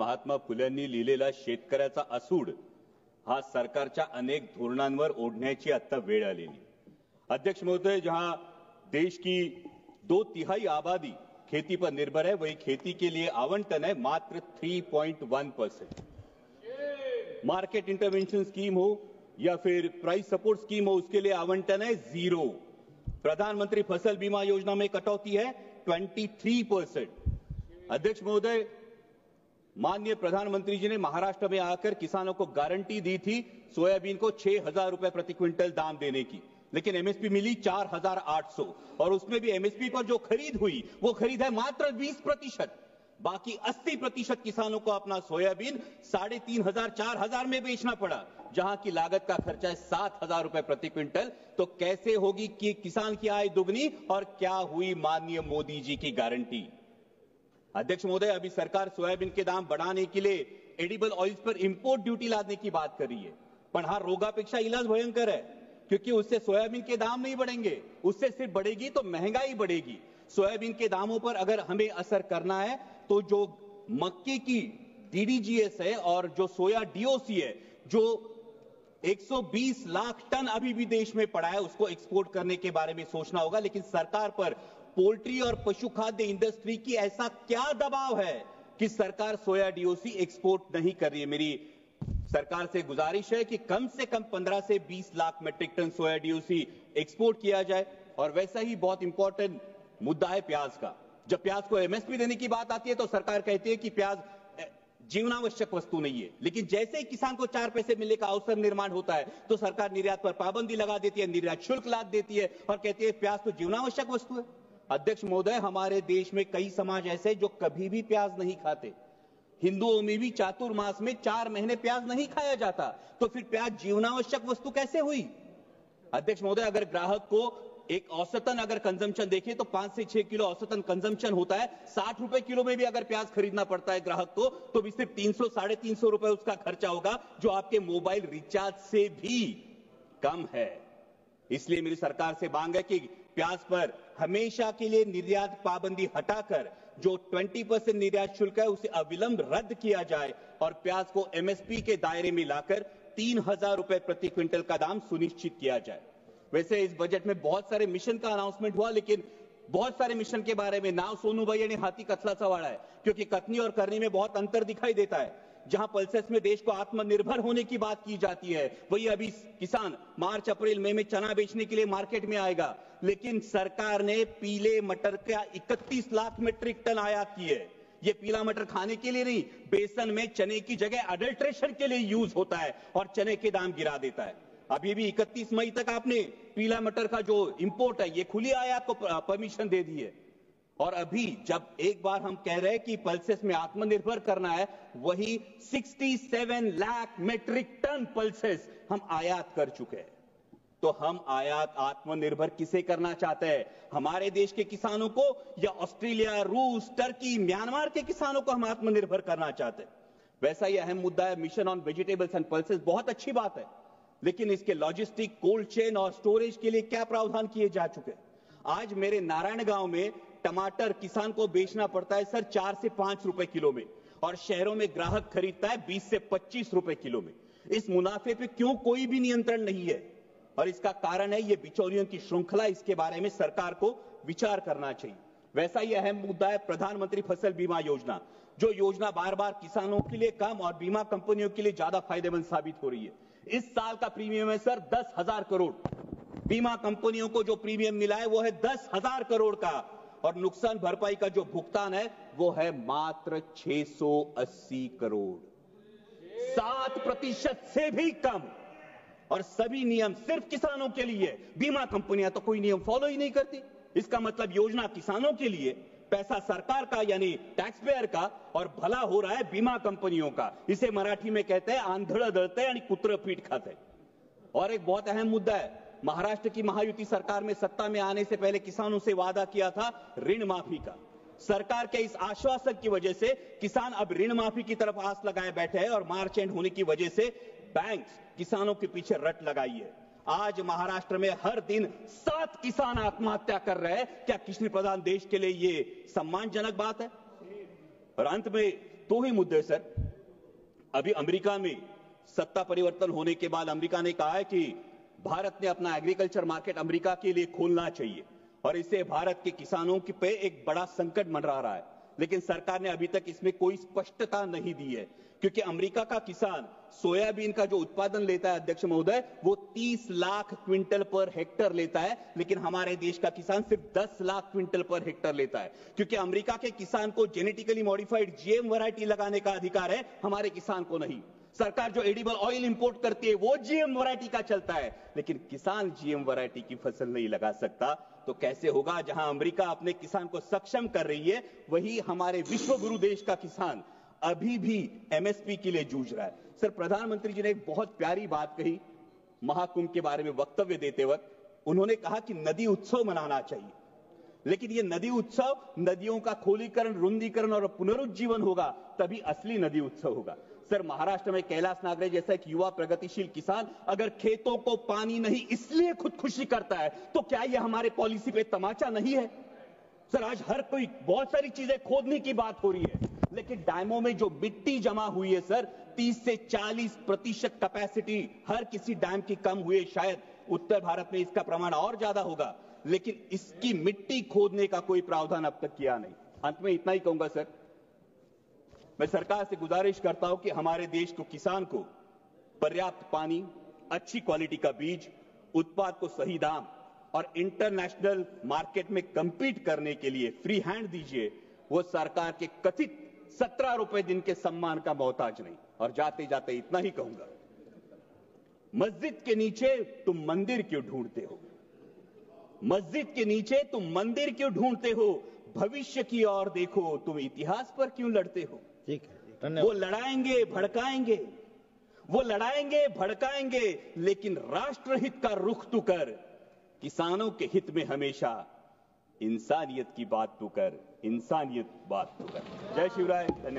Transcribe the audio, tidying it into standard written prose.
महात्मा फुल्यांनी लिहिलेला शेतकऱ्याचा असूड हा सरकारच्या अनेक धोरणांवर ओढण्याची आता वेळ आलेली। अध्यक्ष महोदय, जहां देश की 2/3 आबादी खेती पर निर्भर है, वही खेती के लिए आवंटन है मात्र 3.1%। मार्केट इंटरवेंशन स्कीम हो या फिर प्राइस सपोर्ट स्कीम हो, उसके लिए आवंटन है 0। प्रधानमंत्री फसल बीमा योजना में कटौती है 23%। अध्यक्ष महोदय, माननीय प्रधानमंत्री जी ने महाराष्ट्र में आकर किसानों को गारंटी दी थी सोयाबीन को 6,000 रुपए प्रति क्विंटल दाम देने की, लेकिन एमएसपी मिली 4,800 और उसमें भी एमएसपी पर जो खरीद हुई वो खरीद है मात्र 20%। बाकी 80% किसानों को अपना सोयाबीन 3,500 4,000 में बेचना पड़ा, जहां की लागत का खर्चा है 7,000 रुपए प्रति क्विंटल। तो कैसे होगी कि किसान की आय दुगनी और क्या हुई माननीय मोदी जी की गारंटी? अध्यक्ष महोदय, अभी सरकार सोयाबीन के दाम बढ़ाने के लिए एडिबल ऑयल्स पर इंपोर्ट ड्यूटी लादने की बात कर रही है, पण हा रोगापेक्षा इलाज भयंकर है, क्योंकि उससे सोयाबीन के दाम नहीं बढ़ेंगे, उससे सिर्फ बढ़ेगी तो महंगाई बढ़ेगी। सोयाबीन के दामों पर अगर हमें असर करना है तो जो मक्के की डीडीजीएस है और जो सोया डीओसी है, जो 120 लाख टन अभी भी देश में पड़ा है, उसको एक्सपोर्ट करने के बारे में सोचना होगा। लेकिन सरकार पर पोल्ट्री और पशु खाद्य इंडस्ट्री की ऐसा क्या दबाव है कि सरकार सोया डीओसी एक्सपोर्ट नहीं कर रही है? मेरी सरकार से गुजारिश है कि कम से कम 15 से 20 लाख मेट्रिक टन सोया डीओसी एक्सपोर्ट किया जाए। और वैसा ही बहुत इंपॉर्टेंट मुद्दा है प्याज का। जब प्याज को एमएसपी देने की बात आती है तो सरकार कहती है कि प्याज जीवनावश्यक वस्तु नहीं है, लेकिन जैसे ही किसान को 4 पैसे मिलने का अवसर निर्माण होता है तो सरकार निर्यात पर पाबंदी लगा देती है, निर्यात शुल्क लाद देती है और कहती है प्याज तो जीवनावश्यक वस्तु है। अध्यक्ष महोदय, हमारे देश में कई समाज ऐसे जो कभी भी प्याज नहीं खाते। हिंदुओं में भी चातुर्मास में 4 महीने प्याज नहीं खाया जाता, तो फिर प्याज जीवनावश्यक वस्तु कैसे हुई? अध्यक्ष महोदय, अगर ग्राहक को एक औसतन अगर कंजम्पशन देखें तो 5 से 6 किलो औसतन कंजम्पशन होता है। 60 रुपए किलो में भी अगर प्याज खरीदना पड़ता है ग्राहक को, तो भी सिर्फ 300 350 रुपए उसका खर्चा होगा, जो आपके मोबाइल रिचार्ज से भी कम है। इसलिए मेरी सरकार से मांग है कि प्याज पर हमेशा के लिए निर्यात पाबंदी हटाकर जो 20% निर्यात शुल्क है उसे अविलंब रद्द किया जाए और प्याज को एमएसपी के दायरे में लाकर 3,000 रुपए प्रति क्विंटल का दाम सुनिश्चित किया जाए। वैसे इस बजट में बहुत सारे मिशन का अनाउंसमेंट हुआ, लेकिन बहुत सारे मिशन के बारे में नाव सोनू भाई ने हाथी कथला वाला है, क्योंकि कथनी और करनी में बहुत अंतर दिखाई देता है। जहां पल्सेस में देश को आत्मनिर्भर होने की बात की जाती है, वही अभी किसान मार्च अप्रैल मई में चना बेचने के लिए मार्केट में आएगा, लेकिन सरकार ने पीले मटर का 31 लाख मीट्रिक टन आयात की है। ये पीला मटर खाने के लिए नहीं, बेसन में चने की जगह अडल्ट्रेशन के लिए यूज होता है और चने के दाम गिरा देता है। अभी भी 31 मई तक आपने पीला मटर का जो इंपोर्ट है, ये खुली आयात को परमिशन दे दी है। और अभी जब एक बार हम कह रहे हैं कि पल्सेस में आत्मनिर्भर करना है, वही 67 लाख मीट्रिक टन पल्सेस हम आयात कर चुके हैं। तो हम आयात आत्मनिर्भर किसे करना चाहते हैं? हमारे देश के किसानों को या ऑस्ट्रेलिया, रूस, टर्की, म्यांमार के किसानों को हम आत्मनिर्भर करना चाहते हैं? वैसा ही अहम मुद्दा है mission on vegetables and pulses. बहुत अच्छी बात है, लेकिन इसके लॉजिस्टिक, कोल्ड चेन और स्टोरेज के लिए क्या प्रावधान किए जा चुके हैं? आज मेरे नारायण गांव में टमाटर किसान को बेचना पड़ता है सर 4 से 5 रुपए किलो में, और शहरों में ग्राहक खरीदता है 20 से 25 रुपए किलो में। इस मुनाफे पे क्यों कोई भी नियंत्रण नहीं है? और इसका कारण है ये बिचौलियों की श्रृंखला। इसके बारे में सरकार को विचार करना चाहिए। वैसा ही अहम मुद्दा है प्रधानमंत्री फसल बीमा योजना, जो योजना बार बार किसानों के लिए कम और बीमा कंपनियों के लिए ज्यादा फायदेमंद साबित हो रही है। इस साल का प्रीमियम है सर 10,000 करोड़। बीमा कंपनियों को जो प्रीमियम मिला है वो है 10,000 करोड़ का, और नुकसान भरपाई का जो भुगतान है वो है मात्र 680 करोड़, 7% से भी कम। और सभी नियम सिर्फ किसानों के लिए। बीमा कंपनियां तो कोई नियम फॉलो ही नहीं करती। इसका मतलब योजना किसानों के लिए, पैसा सरकार का यानी टैक्स पेयर का, और भला हो रहा है बीमा कंपनियों का। इसे मराठी में कहते हैं आंधळ दळते आणि कुत्र पीठ खाते। और एक बहुत अहम मुद्दा है, महाराष्ट्र की महायुति सरकार में सत्ता में आने से पहले किसानों से वादा किया था ऋण माफी का। सरकार के इस आश्वासन की वजह से किसान अब ऋण माफी की तरफ आस लगाए बैठे हैं, और मार्च एंड होने की वजह से बैंक किसानों के पीछे रट लगाई है। आज महाराष्ट्र में हर दिन 7 किसान आत्महत्या कर रहे हैं। क्या कृषि प्रधान देश के लिए ये सम्मानजनक बात है? और अंत में दो ही मुद्दे सर। अभी अमेरिका में सत्ता परिवर्तन होने के बाद अमेरिका ने कहा है कि भारत ने अपना एग्रीकल्चर मार्केट अमेरिका के लिए खोलना चाहिए और इससे भारत के किसानों पे एक बड़ा संकट मंडरा रहा है। लेकिन सरकार ने अभी तक इसमें कोई स्पष्टता नहीं दी है, क्योंकि अमेरिका का किसान सोयाबीन का जो उत्पादन लेता है अध्यक्ष महोदय, वो 30 लाख क्विंटल पर हेक्टर लेता है, लेकिन हमारे देश का किसान सिर्फ 10 लाख क्विंटल पर हेक्टर लेता है। क्योंकि अमेरिका के किसान को जेनेटिकली मॉडिफाइड जीएम वैरायटी लगाने का अधिकार है, हमारे किसान को नहीं। सरकार जो एडिबल ऑयल इंपोर्ट करती है वो जीएम वैरायटी का चलता है, लेकिन किसान जीएम वैरायटी की फसल नहीं लगा सकता। तो कैसे होगा? जहां अमेरिका अपने किसान को सक्षम कर रही है, वही हमारे विश्व गुरु देश का किसान अभी भी एमएसपी के लिए जूझ रहा है। सर, प्रधानमंत्री जी ने एक बहुत प्यारी बात कही महाकुंभ के बारे में वक्तव्य देते वक्त। उन्होंने कहा कि नदी उत्सव मनाना चाहिए, लेकिन ये नदी उत्सव नदियों का खोलीकरण, रुंदीकरण और पुनरुज्जीवन होगा, तभी असली नदी उत्सव होगा। सर, महाराष्ट्र में कैलाश नागरे जैसा एक युवा प्रगतिशील किसान अगर खेतों को पानी नहीं इसलिए खुदकुशी करता है, तो क्या ये हमारे पॉलिसी पे तमाचा नहीं है? सर, आज हर कोई बहुत सारी चीजें खोदने की बात हो रही है, लेकिन डैमों में जो मिट्टी जमा हुई है सर, 30 से 40% कैपेसिटी हर किसी डैम की कम हुई है। शायद उत्तर भारत में इसका प्रमाण और ज्यादा होगा, लेकिन इसकी मिट्टी खोदने का कोई प्रावधान अब तक किया नहीं। अंत में इतना ही कहूंगा सर, मैं सरकार से गुजारिश करता हूं कि हमारे देश को, किसान को पर्याप्त पानी, अच्छी क्वालिटी का बीज, उत्पाद को सही दाम और इंटरनेशनल मार्केट में कंपीट करने के लिए फ्री हैंड दीजिए। वो सरकार के कथित 17 रुपए दिन के सम्मान का मोहताज नहीं। और जाते जाते इतना ही कहूंगा, मस्जिद के नीचे तुम मंदिर क्यों ढूंढते हो? मस्जिद के नीचे तुम मंदिर क्यों ढूंढते हो? भविष्य की ओर देखो, तुम इतिहास पर क्यों लड़ते हो? ठीक है, धन्यवाद। वो लड़ाएंगे भड़काएंगे, वो लड़ाएंगे भड़काएंगे, लेकिन राष्ट्रहित का रुख तू कर, किसानों के हित में हमेशा इंसानियत की बात तू कर, इंसानियत बात तू कर। जय शिवराय, धन्यवाद।